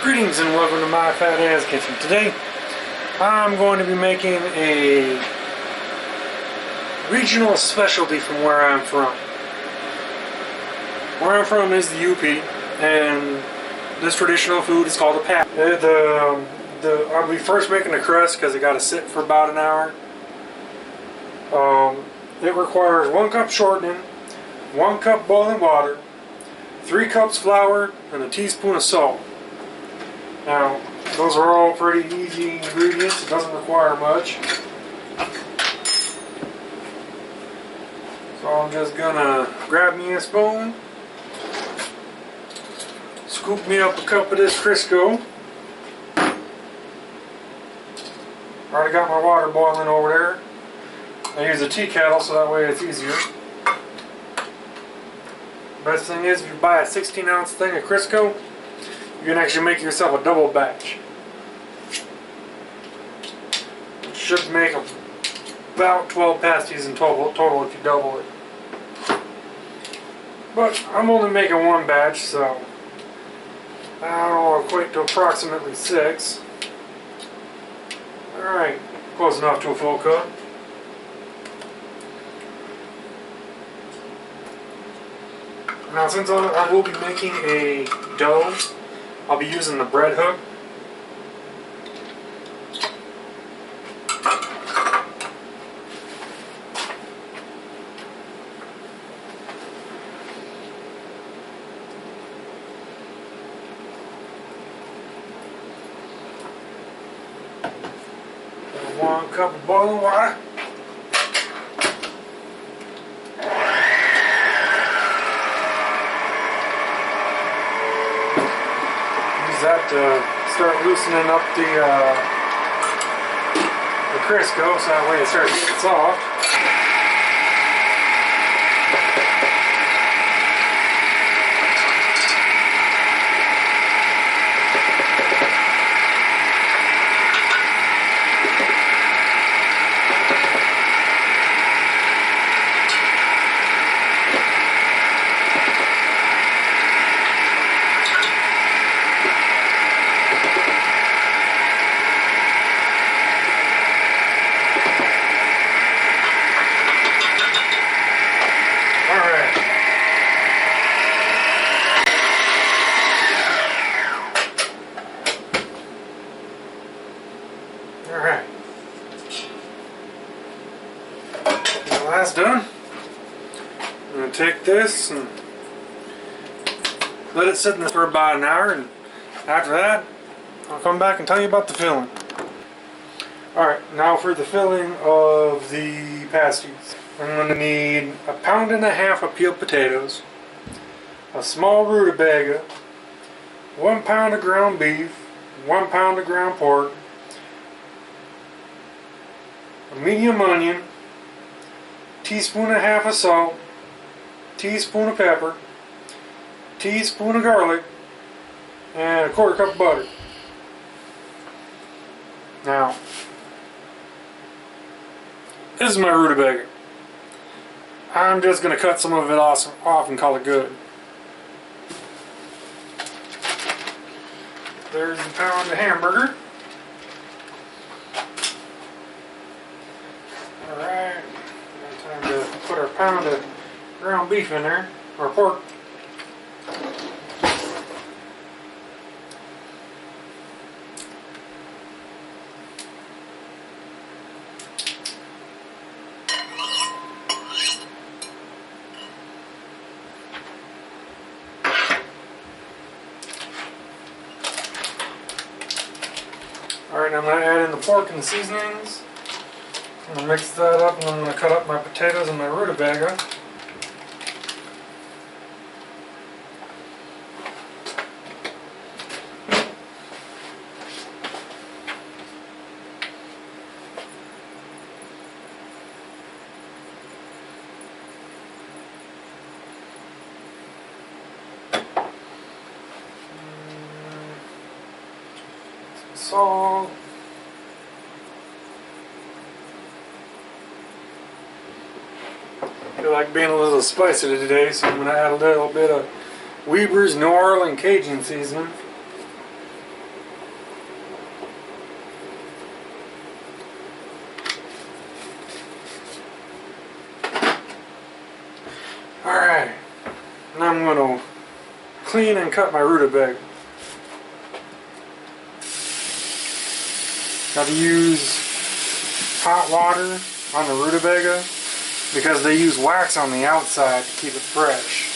Greetings and welcome to my fat ass kitchen. Today I'm going to be making a regional specialty from where I'm from. Where I'm from is the UP, and this traditional food is called a pasties. I'll be first making the crust because it got to sit for about an hour. It requires 1 cup shortening, 1 cup boiling water, 3 cups flour, and a teaspoon of salt. Now, those are all pretty easy ingredients. It doesn't require much. So I'm just gonna grab me a spoon, scoop me up a cup of this Crisco. Already got my water boiling over there. I use a tea kettle so that way it's easier. Best thing is if you buy a 16-ounce thing of Crisco, you can actually make yourself a double batch. It should make about 12 pasties in total if you double it. But I'm only making 1 batch, so that'll equate to approximately 6. Alright, close enough to a full cup. Now, since I will be making a dough, I'll be using the bread hook. And 1 cup of boiling water. That to start loosening up the Crisco, so that way it starts getting soft. Alright. Now that's done. I'm going to take this and let it sit in this for about an hour, and after that I'll come back and tell you about the filling. Alright, now for the filling of the pasties. I'm going to need 1.5 pounds of peeled potatoes, a small rutabaga, 1 pound of ground beef, 1 pound of ground pork, a medium onion, teaspoon and a half of salt, teaspoon of pepper, teaspoon of garlic, and a 1/4 cup of butter. Now, this is my rutabaga. I'm just going to cut some of it off and call it good. There's a pound of hamburger. Alright, time to put our pound of ground beef in there, or pork. Alright, I'm going to add in the pork and the seasonings. I'm going to mix that up, and I'm going to cut up my potatoes and my rutabaga. Some salt. I feel like being a little spicy today, so I'm going to add a little bit of Weber's New Orleans Cajun seasoning. Alright, now I'm going to clean and cut my rutabaga. Got to use hot water on the rutabaga because they use wax on the outside to keep it fresh.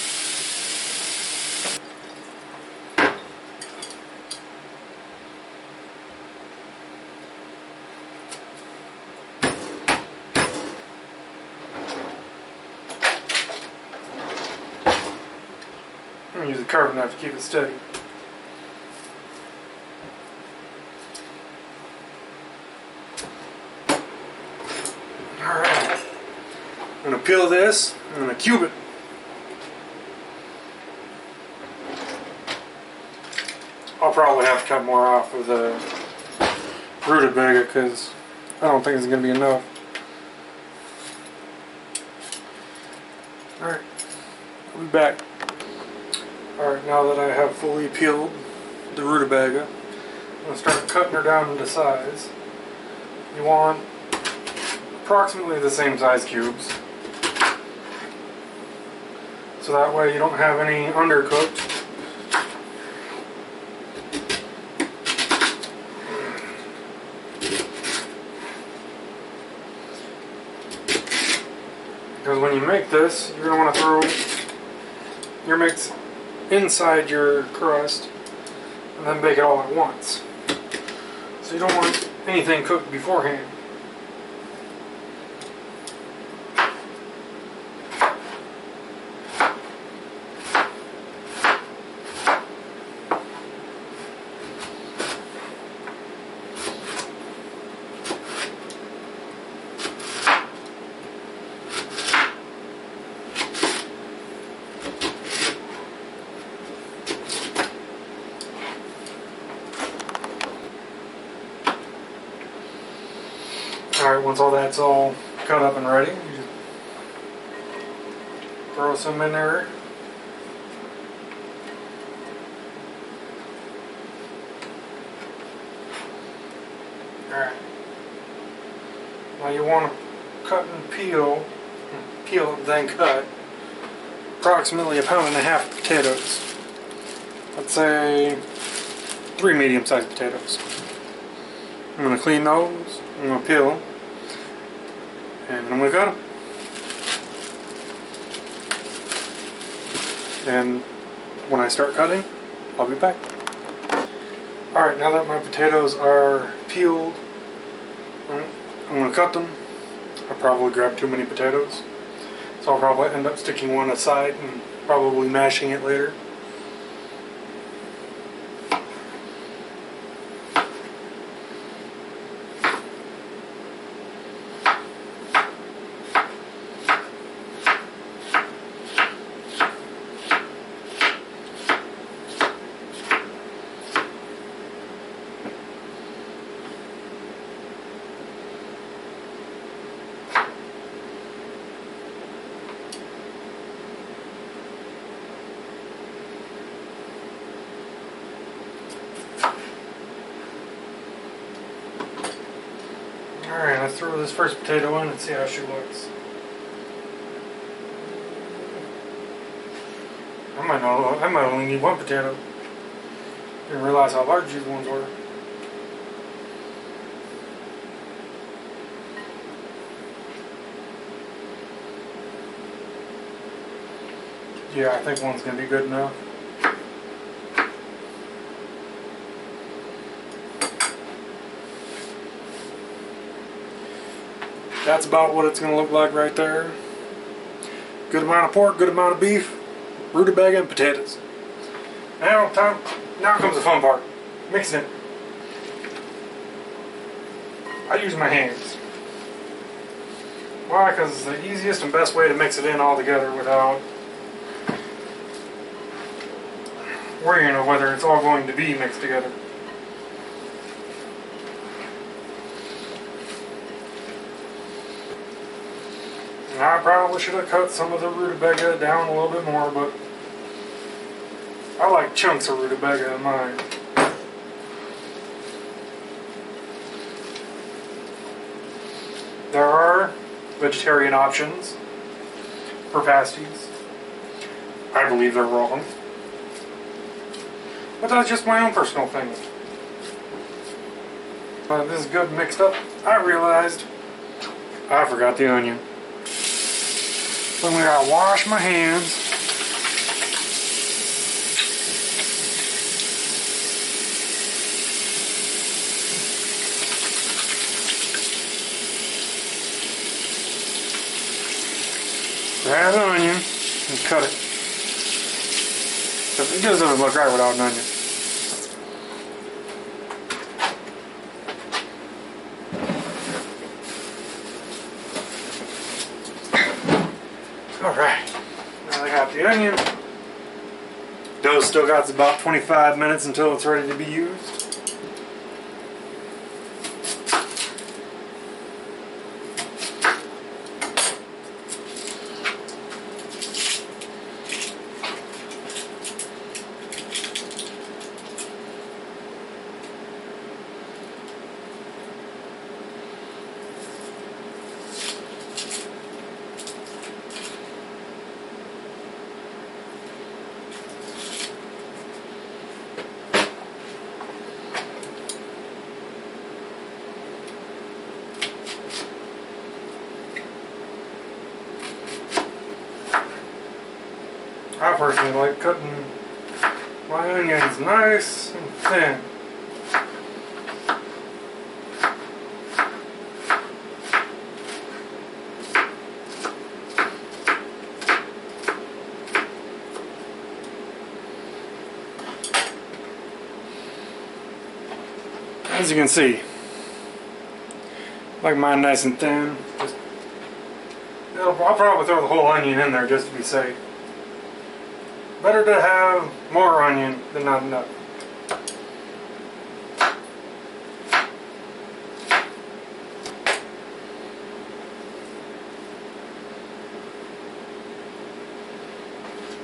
I'm going to use a carving knife to keep it steady. Alright, I'm going to peel this, I'm going to cube it. I'll probably have to cut more off of the rutabaga because I don't think it's going to be enough. Alright, I'll be back. Alright, now that I have fully peeled the rutabaga, I'm going to start cutting her down into size. You want approximately the same size cubes, so that way you don't have any undercooked. Because when you make this, you're going to want to throw your mix inside your crust and then bake it all at once. So you don't want anything cooked beforehand. Alright, once all that's all cut up and ready, you just throw some in there. Alright. Now you want to cut and peel it then cut approximately 1.5 pounds of potatoes. Let's say 3 medium-sized potatoes. I'm going to clean those, I'm going to peel them, and I'm going to cut them. And when I start cutting, I'll be back. Alright, now that my potatoes are peeled, I'm going to cut them. I probably grabbed too many potatoes, so I'll probably end up sticking one aside and probably mashing it later. Alright, let's throw this first potato in and see how she looks. I might only need one potato. Didn't realize how large these ones were. Yeah, I think one's going to be good enough. That's about what it's going to look like right there. Good amount of pork, good amount of beef, rutabaga, and potatoes. Now comes the fun part. Mixing it. I use my hands. Why? Because it's the easiest and best way to mix it in all together without worrying on whether it's all going to be mixed together. I probably should have cut some of the rutabaga down a little bit more, but I like chunks of rutabaga in mine. There are vegetarian options for pasties. I believe they're wrong. But that's just my own personal thing. This is good mixed up. I realized I forgot the onion. So we gotta wash my hands. Grab an onion and cut it. It just doesn't look right without an onion. Alright, now I got the onion. Dough still got about 25 minutes until it's ready to be used. I personally like cutting my onions nice and thin. As you can see, like mine nice and thin. I'll probably throw the whole onion in there just to be safe. Better to have more onion than not enough.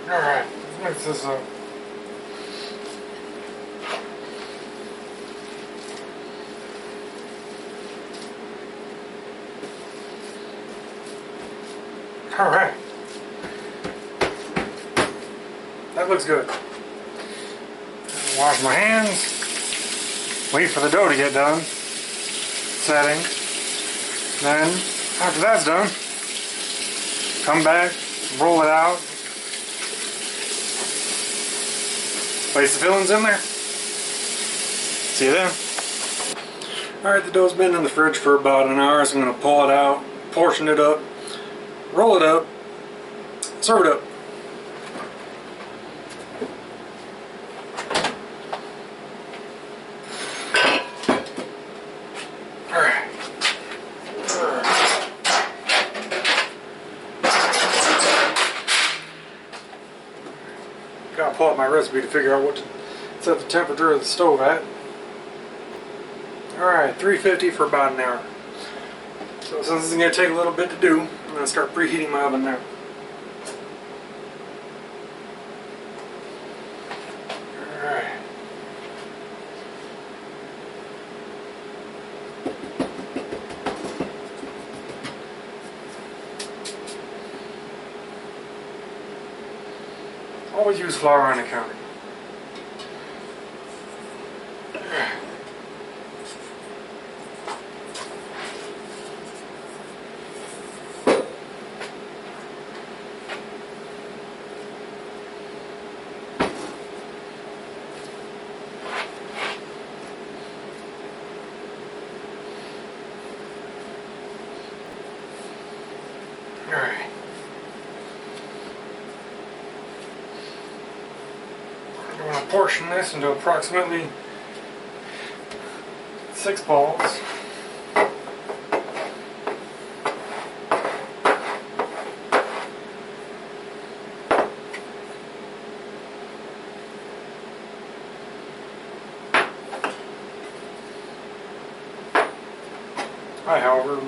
Alright, let's mix this up. Alright. That looks good. Wash my hands. Wait for the dough to get done. Setting. Then, after that's done, come back, roll it out. Place the fillings in there. See you then. Alright, the dough's been in the fridge for about an hour, so I'm going to pull it out, portion it up, roll it up, serve it up. Gotta pull up my recipe to figure out what to set the temperature of the stove at. Alright, 350 for about an hour. So since this is going to take a little bit to do, I'm going to start preheating my oven now. Alright. Always use flour on the counter. Alright. I'm going to portion this into approximately 6 balls. I, however,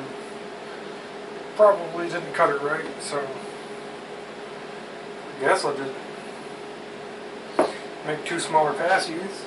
probably didn't cut it right, so I guess I'll just make 2 smaller pasties.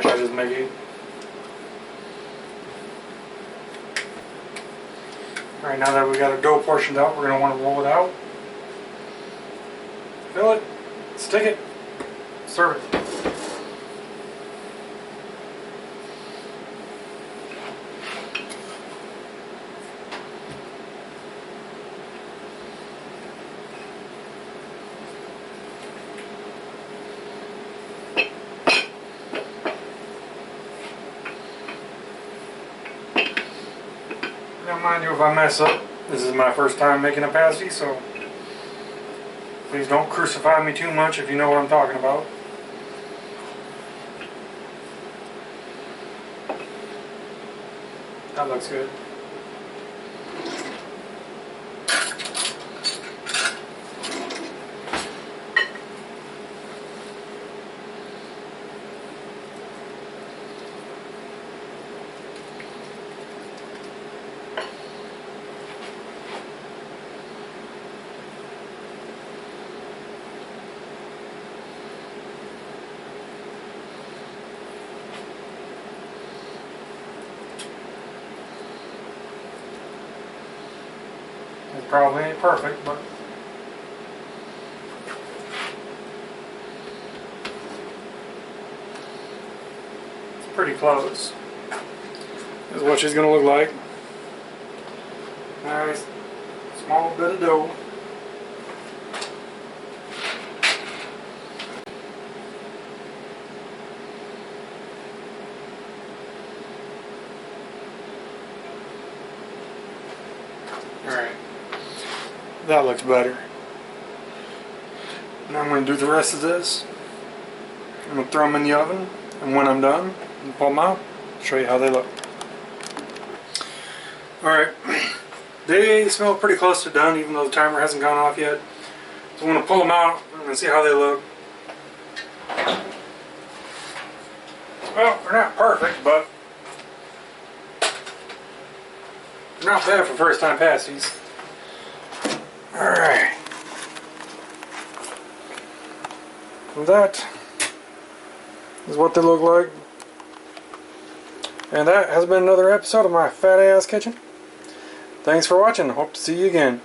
should I just make it? Alright, now that we got our dough portioned out, we're going to want to roll it out. Fill it, stick it, serve it. Now mind you, if I mess up, this is my first time making a pasty, so please don't crucify me too much if you know what I'm talking about. That looks good. It probably ain't perfect, but it's pretty close. This is what she's going to look like. Nice small bit of dough. Alright. That looks better. Now I'm going to do the rest of this. I'm going to throw them in the oven, and when I'm done, I'll pull them out, show you how they look. Alright, they smell pretty close to done, even though the timer hasn't gone off yet. So I'm going to pull them out and see how they look. Well, they're not perfect, but they're not bad for first time pasties. Alright. That is what they look like. And that has been another episode of my fat ass kitchen. Thanks for watching. Hope to see you again.